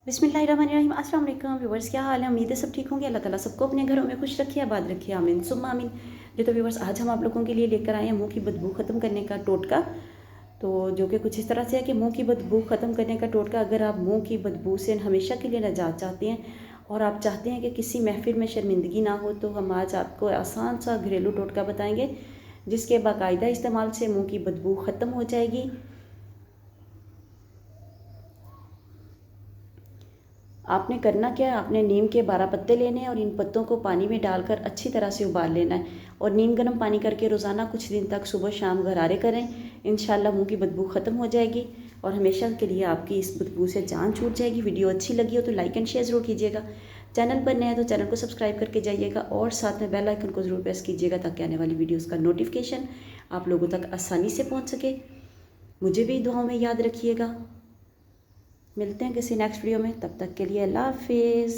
बिस्मिल्लाहिर्रहमानिर्रहीम। अस्सलाम वालेकुम व्यूवर्स, क्या हाल है? उम्मीद है सब ठीक होंगे। अल्लाह ताला सबको अपने घरों में खुश रखे, आबाद रखे, आमीन सुम्मा आमीन। तो व्यूवर्स, आज हम आप लोगों के लिए लेकर आए हैं मुंह की बदबू ख़त्म करने का टोटका। तो जो कि कुछ इस तरह से है कि मुंह की बदबू ख़त्म करने का टोटका, अगर आप मुंह की बदबू से हमेशा के लिए निजात चाहते हैं और आप चाहते हैं कि किसी महफिल में शर्मिंदगी ना हो, तो हम आज आपको आसान सा घरेलू टोटका बताएंगे जिसके बाकायदा इस्तेमाल से मुँह की बदबू ख़त्म हो जाएगी। आपने करना क्या है, आपने नीम के 12 पत्ते लेने हैं और इन पत्तों को पानी में डालकर अच्छी तरह से उबाल लेना है और नीम गर्म पानी करके रोज़ाना कुछ दिन तक सुबह शाम गरारे करें। इंशाल्लाह मुंह की बदबू ख़त्म हो जाएगी और हमेशा के लिए आपकी इस बदबू से जान छूट जाएगी। वीडियो अच्छी लगी हो तो लाइक एंड शेयर ज़रूर कीजिएगा। चैनल पर नए हैं तो चैनल को सब्सक्राइब करके जाइएगा और साथ में बेल आइकन को ज़रूर प्रेस कीजिएगा ताकि आने वाली वीडियोज़ का नोटिफिकेशन आप लोगों तक आसानी से पहुँच सके। मुझे भी दुआओं में याद रखिएगा। मिलते हैं किसी नेक्स्ट वीडियो में, तब तक के लिए अल्लाह हाफिज़।